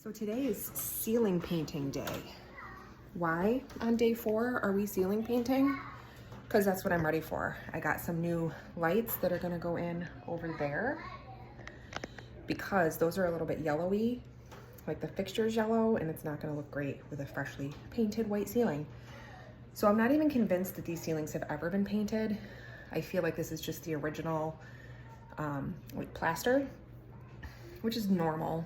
So today is ceiling painting day. Why on day 4 are we ceiling painting? Because that's what I'm ready for. I got some new lights that are gonna go in over there because those are a little bit yellowy, like the fixture's yellow, and it's not gonna look great with a freshly painted white ceiling. So I'm not even convinced that these ceilings have ever been painted. I feel like this is just the original like plaster, which is normal.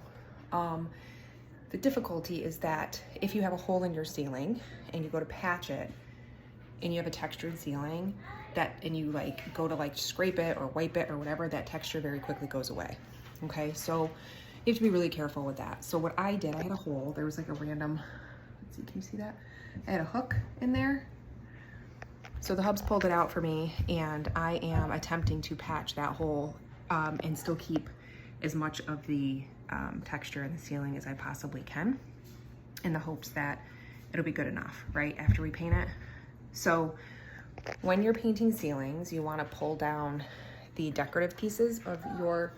The difficulty is that if you have a hole in your ceiling and you go to patch it and you have a textured ceiling and you like go to like scrape it or wipe it or whatever, that texture very quickly goes away. Okay, so you have to be really careful with that. So what I did, I had a hole, there was like a random, let's see, can you see that? I had a hook in there. So the hubs pulled it out for me, and I am attempting to patch that hole and still keep as much of the texture in the ceiling as I possibly can, in the hopes that it'll be good enough, right, after we paint it. So when you're painting ceilings, you want to pull down the decorative pieces of your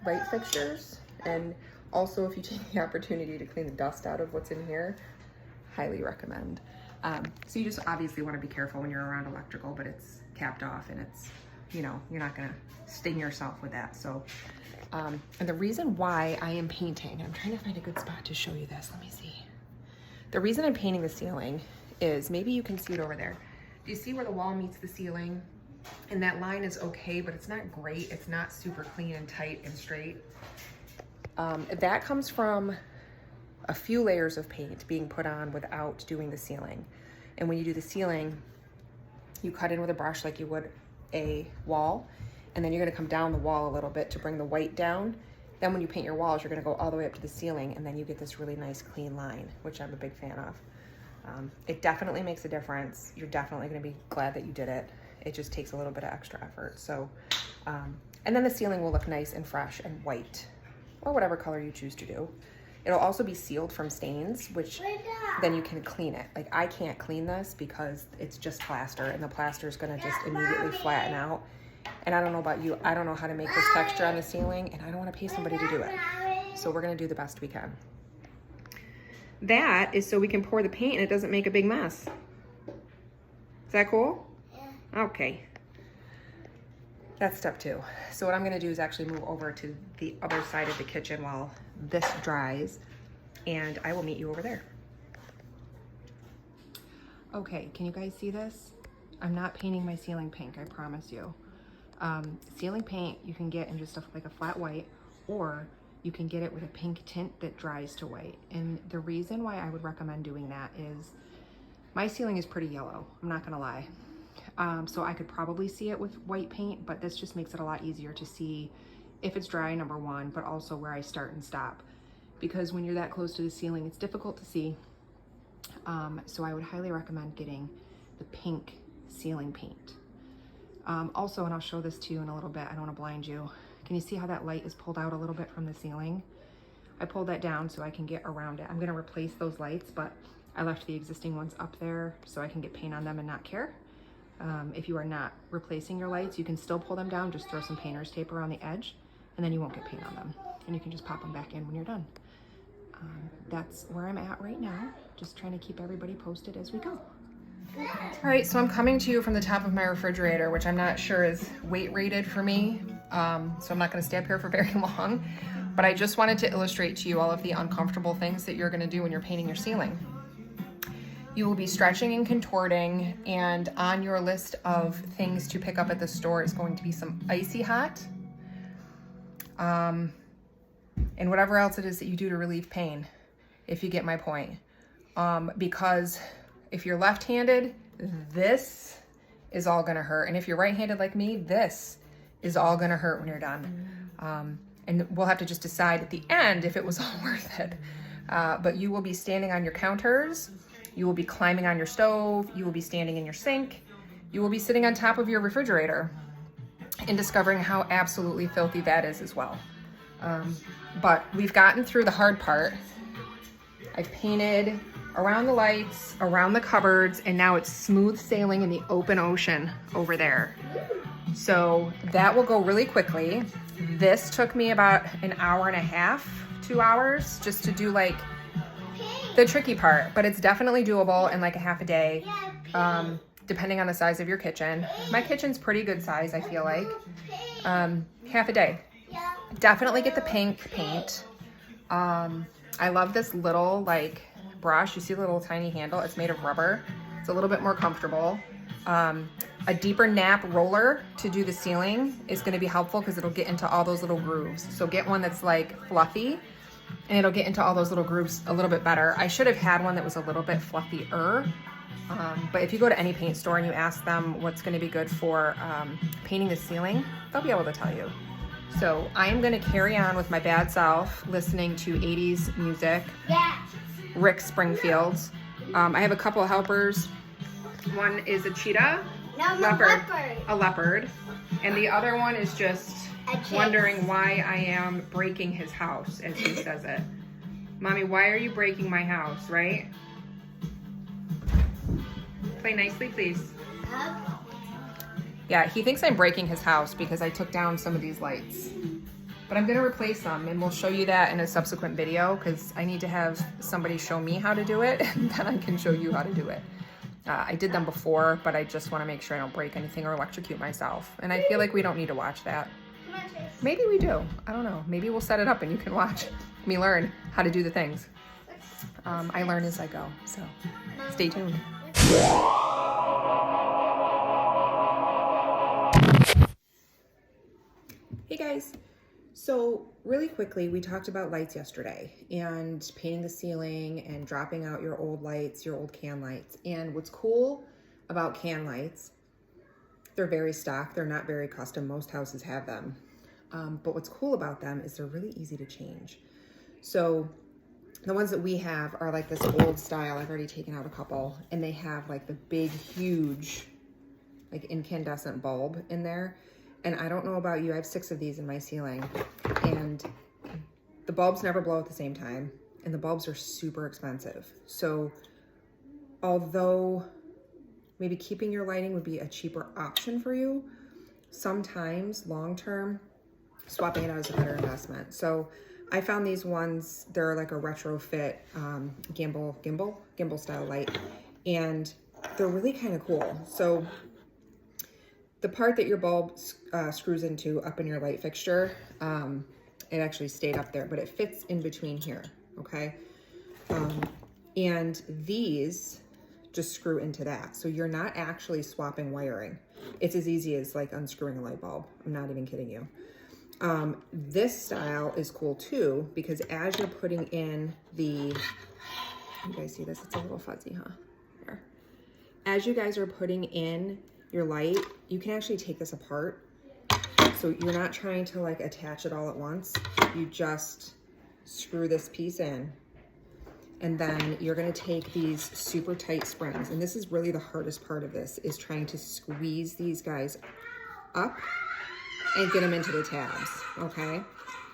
light fixtures, and also if you take the opportunity to clean the dust out of what's in here, highly recommend. So you just obviously want to be careful when you're around electrical, but it's capped off and it's, you know, you're not gonna sting yourself with that. So and the reason why I am painting, I'm trying to find a good spot to show you this. Let me see. The reason I'm painting the ceiling is, maybe you can see it over there. Do you see where the wall meets the ceiling? And that line is okay, but it's not great. It's not super clean and tight and straight. That comes from a few layers of paint being put on without doing the ceiling. And when you do the ceiling, you cut in with a brush like you would a wall, and then you're gonna come down the wall a little bit to bring the white down. Then when you paint your walls, you're gonna go all the way up to the ceiling, and then you get this really nice clean line, which I'm a big fan of. It definitely makes a difference. You're definitely gonna be glad that you did it. It just takes a little bit of extra effort. So, and then the ceiling will look nice and fresh and white, or whatever color you choose to do. It'll also be sealed from stains, which then you can clean it. Like, I can't clean this because it's just plaster, and the plaster is gonna just immediately flatten out. And I don't know about you, I don't know how to make this texture on the ceiling, and I don't wanna pay somebody to do it. So we're gonna do the best we can. That is so we can pour the paint and it doesn't make a big mess. Is that cool? Yeah. Okay. That's step 2. So what I'm gonna do is actually move over to the other side of the kitchen while this dries, and I will meet you over there. Okay, can you guys see this? I'm not painting my ceiling pink, I promise you. Ceiling paint you can get in just like a flat white, or you can get it with a pink tint that dries to white. And the reason why I would recommend doing that is my ceiling is pretty yellow, I'm not gonna lie. So I could probably see it with white paint, but this just makes it a lot easier to see if it's dry, number 1, but also where I start and stop. Because when you're that close to the ceiling, it's difficult to see. So I would highly recommend getting the pink ceiling paint. Also, and I'll show this to you in a little bit, I don't wanna blind you. Can you see how that light is pulled out a little bit from the ceiling? I pulled that down so I can get around it. I'm gonna replace those lights, but I left the existing ones up there so I can get paint on them and not care. If you are not replacing your lights, you can still pull them down, just throw some painter's tape around the edge, and then you won't get paint on them. And you can just pop them back in when you're done. That's where I'm at right now, just trying to keep everybody posted as we go. All right, so I'm coming to you from the top of my refrigerator, which I'm not sure is weight rated for me, so I'm not gonna stay up here for very long, but I just wanted to illustrate to you all of the uncomfortable things that you're gonna do when you're painting your ceiling. You will be stretching and contorting, and on your list of things to pick up at the store is going to be some Icy Hot, and whatever else it is that you do to relieve pain, if you get my point. Because if you're left-handed, this is all gonna hurt. And if you're right-handed like me, this is all gonna hurt when you're done. And we'll have to just decide at the end if it was all worth it. But you will be standing on your counters, you will be climbing on your stove, you will be standing in your sink, you will be sitting on top of your refrigerator and discovering how absolutely filthy that is as well. But we've gotten through the hard part. I've painted around the lights, around the cupboards, and now it's smooth sailing in the open ocean over there. So that will go really quickly. This took me about an hour and a half 2 hours just to do like the tricky part, but it's definitely doable in like a half a day, depending on the size of your kitchen. My kitchen's pretty good size, I feel like. Half a day. Definitely get the pink paint. I love this little like brush. You see the little tiny handle? It's made of rubber. It's a little bit more comfortable. A deeper nap roller to do the ceiling is going to be helpful because it'll get into all those little grooves. So get one that's like fluffy and it'll get into all those little grooves a little bit better. I should have had one that was a little bit fluffier. But if you go to any paint store and you ask them what's going to be good for painting the ceiling, they'll be able to tell you. So I am going to carry on with my bad self listening to 80s music. Rick Springfield. I have a couple of helpers. One is a cheetah, a leopard, and the other one is just wondering why I am breaking his house, as he says it. Mommy, why are you breaking my house, right? Play nicely, please. Yeah, he thinks I'm breaking his house because I took down some of these lights. But I'm gonna replace them and we'll show you that in a subsequent video because I need to have somebody show me how to do it and then I can show you how to do it. I did them before, but I just wanna make sure I don't break anything or electrocute myself. And I feel like we don't need to watch that. Maybe we do, I don't know. Maybe we'll set it up and you can watch me learn how to do the things. I learn as I go, so stay tuned. Hey guys, so really quickly we talked about lights yesterday and painting the ceiling and dropping out your old lights, your old can lights. And what's cool about can lights, they're very stock, they're not very custom, most houses have them. But what's cool about them is they're really easy to change. So the ones that we have are like this old style, I've already taken out a couple, and they have like the big, huge, like incandescent bulb in there. And I don't know about you, I have 6 of these in my ceiling and the bulbs never blow at the same time and the bulbs are super expensive. So although maybe keeping your lighting would be a cheaper option for you, sometimes long-term swapping it out is a better investment. So I found these ones, they're like a retrofit gimbal style light, and they're really kind of cool. So the part that your bulb screws into up in your light fixture, it actually stayed up there, but it fits in between here, okay? And these just screw into that. So you're not actually swapping wiring. It's as easy as like unscrewing a light bulb. I'm not even kidding you. This style is cool too, because as you're putting in the, you guys see this? It's a little fuzzy, huh? Here. As you guys are putting in your light, you can actually take this apart. So you're not trying to like attach it all at once. You just screw this piece in and then you're gonna take these super tight springs. And this is really the hardest part of this, is trying to squeeze these guys up and get them into the tabs, okay?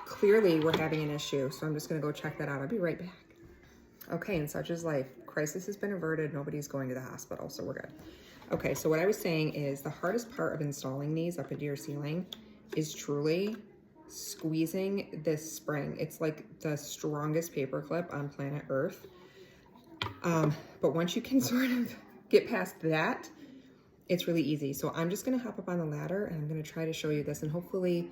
Clearly we're having an issue, so I'm just gonna go check that out. I'll be right back. Okay, and such is life. Crisis has been averted, nobody's going to the hospital, so we're good. Okay, so what I was saying is the hardest part of installing these up into your ceiling is truly squeezing this spring. It's like the strongest paper clip on planet Earth. But once you can sort of get past that, it's really easy. So I'm just gonna hop up on the ladder and I'm gonna try to show you this, and hopefully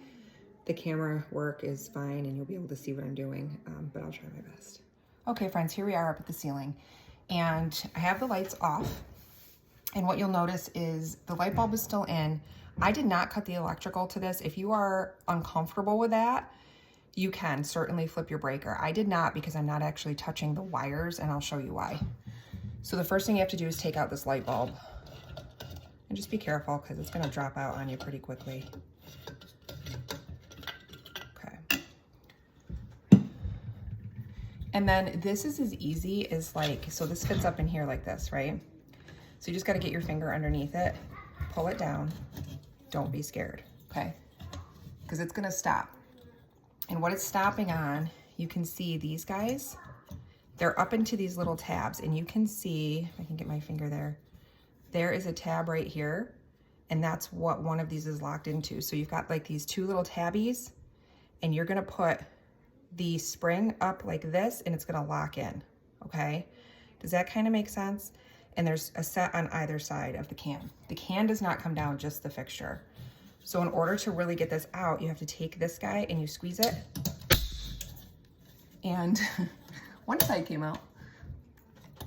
the camera work is fine and you'll be able to see what I'm doing, but I'll try my best. Okay friends, here we are up at the ceiling and I have the lights off. And what you'll notice is the light bulb is still in. I did not cut the electrical to this. If you are uncomfortable with that, you can certainly flip your breaker. I did not because I'm not actually touching the wires, and I'll show you why. So the first thing you have to do is take out this light bulb. And just be careful because it's gonna drop out on you pretty quickly. Okay. And then this is as easy as like, so this fits up in here like this, right? So you just got to get your finger underneath it, pull it down. Don't be scared, okay? Because it's going to stop. And what it's stopping on, you can see these guys, they're up into these little tabs, and you can see, if I can get my finger there, there is a tab right here, and that's what one of these is locked into. So you've got like these 2 little tabbies, and you're going to put the spring up like this and it's gonna lock in, okay? Does that kind of make sense? And there's a set on either side of the can. The can does not come down, just the fixture. So in order to really get this out, you have to take this guy and you squeeze it. And one side came out,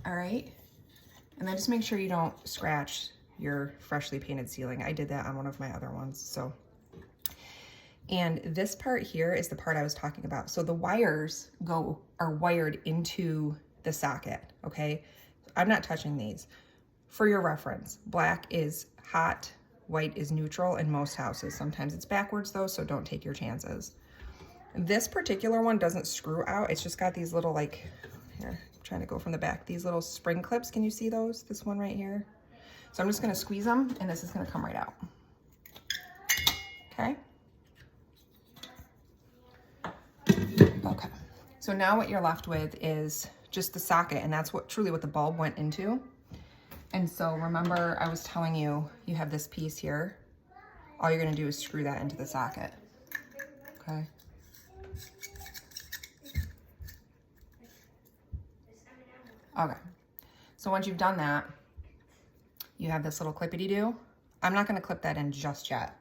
all right? And then just make sure you don't scratch your freshly painted ceiling. I did that on one of my other ones, so. And this part here is the part I was talking about. So the wires are wired into the socket, okay? I'm not touching these. For your reference, black is hot, white is neutral in most houses. Sometimes it's backwards though, so don't take your chances. This particular one doesn't screw out. It's just got these little, like, here, I'm trying to go from the back, these little spring clips. Can you see those? This one right here. So I'm just gonna squeeze them and this is gonna come right out, okay? Okay, so now what you're left with is just the socket, and that's truly what the bulb went into. And so remember I was telling you, you have this piece here. All you're gonna do is screw that into the socket, okay? Okay, so once you've done that, you have this little clippity-doo. I'm not gonna clip that in just yet,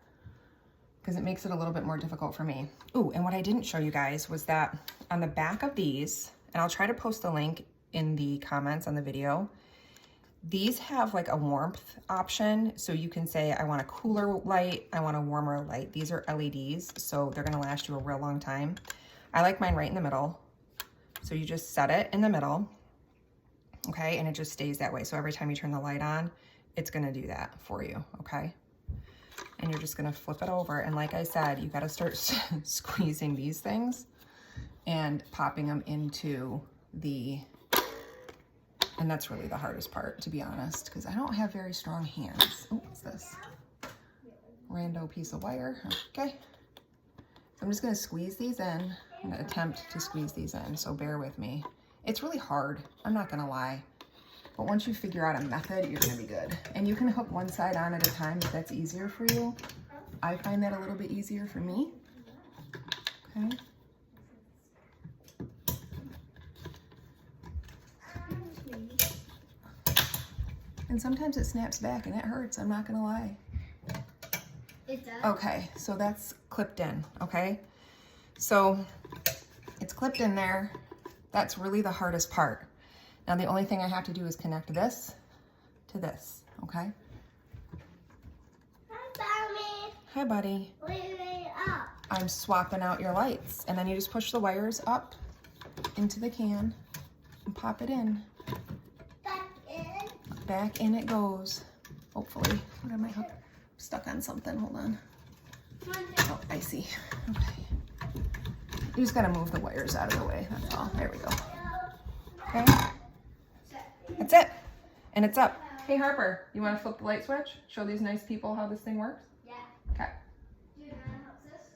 because it makes it a little bit more difficult for me. Ooh, and what I didn't show you guys was that on the back of these, and I'll try to post the link in the comments on the video, these have like a warmth option. So you can say, I want a cooler light, I want a warmer light. These are LEDs, so they're gonna last you a real long time. I like mine right in the middle. So you just set it in the middle, okay? And it just stays that way. So every time you turn the light on, it's gonna do that for you, okay? And you're just gonna flip it over. And like I said, you gotta start squeezing these things and popping them into the, and that's really the hardest part, to be honest, because I don't have very strong hands. Oh, what's this? Rando piece of wire, okay. So I'm just gonna squeeze these in. I'm gonna attempt to squeeze these in, so bear with me. It's really hard, I'm not gonna lie. But once you figure out a method, you're gonna be good. And you can hook one side on at a time if that's easier for you. I find that a little bit easier for me. Okay. And sometimes it snaps back and it hurts, I'm not gonna lie. It does? Okay, so that's clipped in, okay? So it's clipped in there. That's really the hardest part. Now the only thing I have to do is connect this to this, okay? Hi, Mommy. Hi, buddy. Wait up. I'm swapping out your lights. And then you just push the wires up into the can and pop it in. Back in. Back in it goes. Hopefully. What am I stuck on something? Hold on. Oh, I see. Okay. You just gotta move the wires out of the way. That's all. There we go. Okay. That's it. And it's up. Hey Harper, you want to flip the light switch? Show these nice people how this thing works? Yeah. Okay. Do you know how to help this?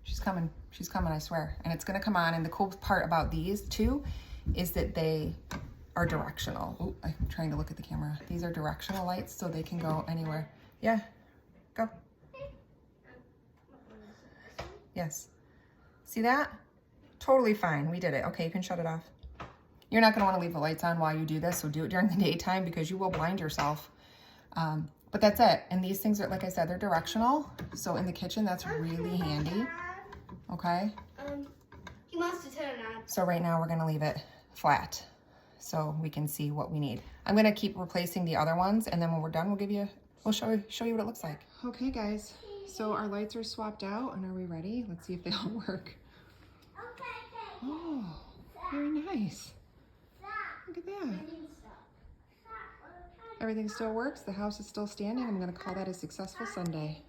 She's coming. She's coming, I swear. And it's going to come on. And the cool part about these two is that they are directional. Ooh, I'm trying to look at the camera. These are directional lights, so they can go anywhere. Yeah. Go. Yes. See that? Totally fine. We did it. Okay, you can shut it off. You're not going to want to leave the lights on while you do this, so do it during the daytime because you will blind yourself. But that's it. And these things are, like I said, they're directional. So in the kitchen, that's really handy. Okay? He wants to turn it on. So right now we're going to leave it flat so we can see what we need. I'm going to keep replacing the other ones, and then when we're done, we'll show you what it looks like. Okay, guys. So our lights are swapped out, and are we ready? Let's see if they all work. Okay. Oh, very nice. Look at that. Everything still works. The house is still standing. I'm going to call that a successful Sunday.